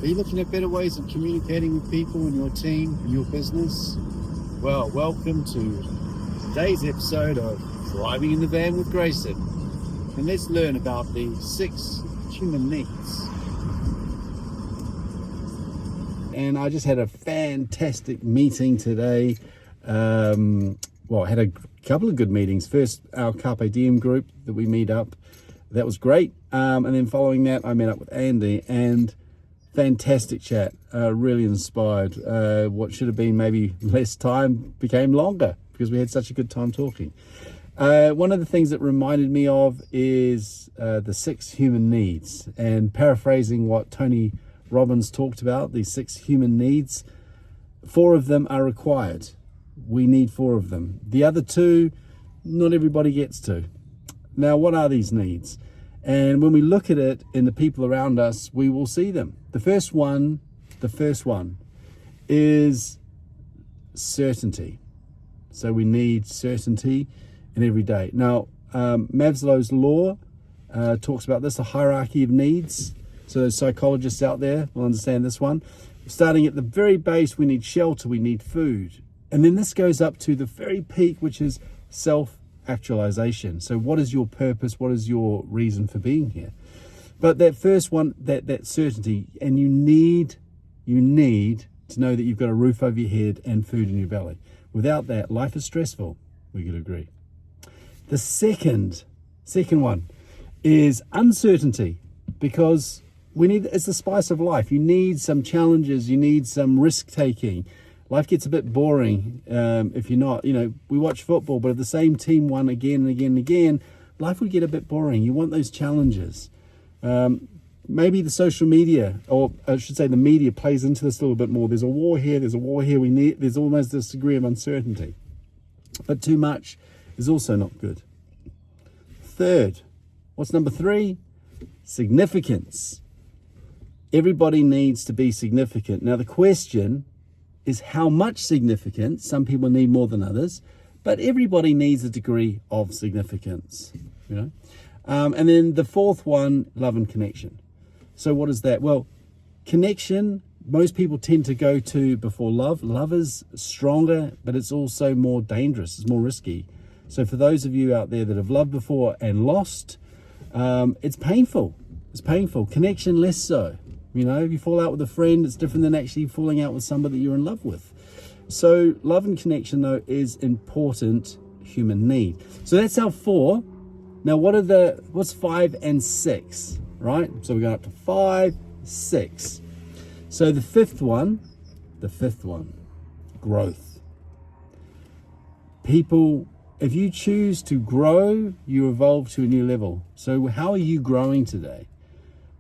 Are you looking at better ways of communicating with people in your team, in your business? Well, welcome to today's episode of Driving in the Van with Grayson. And let's learn about the 6 human needs. And I just had a fantastic meeting today. I had a couple of good meetings. First, our Carpe Diem group that we meet up. That was great. And then following that, I met up with Andy and fantastic chat. Really inspired. What should have been maybe less time became longer because we had such a good time talking. One of the things that reminded me of is the 6 human needs, and paraphrasing what Tony Robbins talked about, these 6 human needs, 4 of them are required. We need 4 of them. The other 2, not everybody gets to. Now, what are these needs? And when we look at it in the people around us, we will see them. The first one is certainty. So we need certainty in every day. Now, Maslow's law talks about this, a hierarchy of needs. So those psychologists out there will understand this one. Starting at the very base, we need shelter, we need food. And then this goes up to the very peak, which is self-actualization. So what is your purpose? What is your reason for being here? But that first one, that certainty, and you need to know that you've got a roof over your head and food in your belly. Without that, life is stressful. We could agree. The second one is uncertainty, because it's the spice of life. You need some challenges. You need some risk taking. Life gets a bit boring if you're not, we watch football, but if the same team won again and again and again, life would get a bit boring. You want those challenges. Maybe the social media, or I should say the media, plays into this a little bit more. There's a war here, there's almost this degree of uncertainty. But too much is also not good. Third, what's number 3? Significance. Everybody needs to be significant. Now the question is how much significance. Some people need more than others, but everybody needs a degree of significance, And then the 4th one, love and connection. So what is that? Well, connection, most people tend to go to before love. Love is stronger, but it's also more dangerous. It's more risky. So for those of you out there that have loved before and lost, it's painful. It's painful. Connection, less so. If you fall out with a friend, it's different than actually falling out with somebody that you're in love with. So love and connection, though, is important human need. So that's our 4. Now, what's 5 and 6, right? So we're going up to 5, 6. So the fifth one, growth. People, if you choose to grow, you evolve to a new level. So how are you growing today?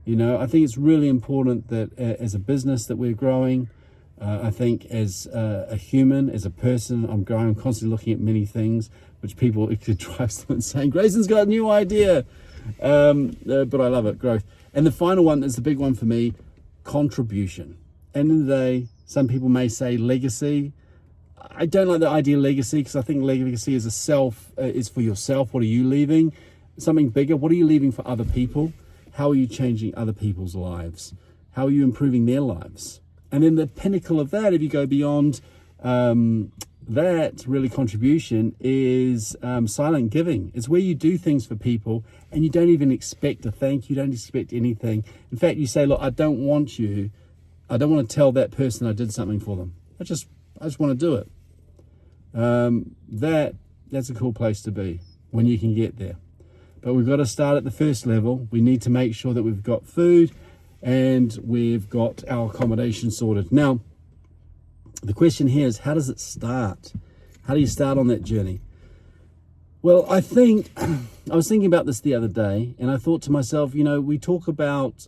I think it's really important that as a business that we're growing. I think as a human, as a person, I'm growing. I'm constantly looking at many things, which it could drive someone saying, Grayson's got a new idea. But I love it, growth. And the final one is the big one for me, contribution. End of the day, some people may say legacy. I don't like the idea of legacy, because I think legacy is is for yourself. What are you leaving? Something bigger. What are you leaving for other people? How are you changing other people's lives? How are you improving their lives? And then the pinnacle of that, if you go beyond that, really contribution, is silent giving. It's where you do things for people and you don't even expect a thank you, don't expect anything. In fact, you say, look, I don't want to tell that person I did something for them. I just want to do it. That's a cool place to be when you can get there. But we've got to start at the first level. We need to make sure that we've got food and we've got our accommodation sorted. Now, the question here is, how does it start? How do you start on that journey? Well, I think, I was thinking about this the other day, and I thought to myself, we talk about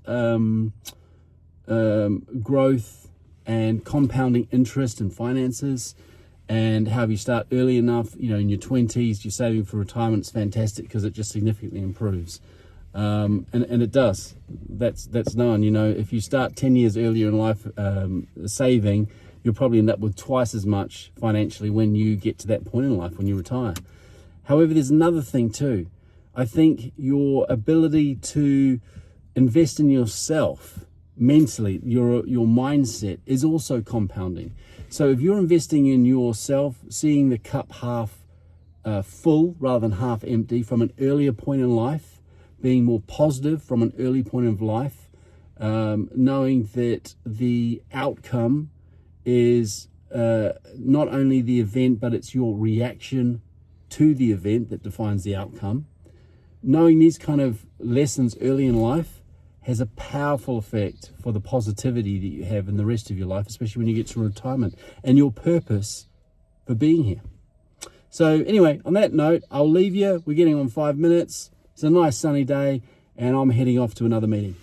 growth and compounding interest and finances, and how if you start early enough, in your 20s, you're saving for retirement. It's fantastic because it just significantly improves. And it does. That's known. If you start 10 years earlier in life saving, you'll probably end up with twice as much financially when you get to that point in life, when you retire. However, there's another thing too. I think your ability to invest in yourself mentally, your mindset is also compounding. So if you're investing in yourself, seeing the cup half full rather than half empty from an earlier point in life, being more positive from an early point of life, knowing that the outcome is not only the event, but it's your reaction to the event that defines the outcome. Knowing these kind of lessons early in life has a powerful effect for the positivity that you have in the rest of your life, especially when you get to retirement, and your purpose for being here. So anyway, on that note, I'll leave you. We're getting on 5 minutes. It's a nice sunny day, and I'm heading off to another meeting.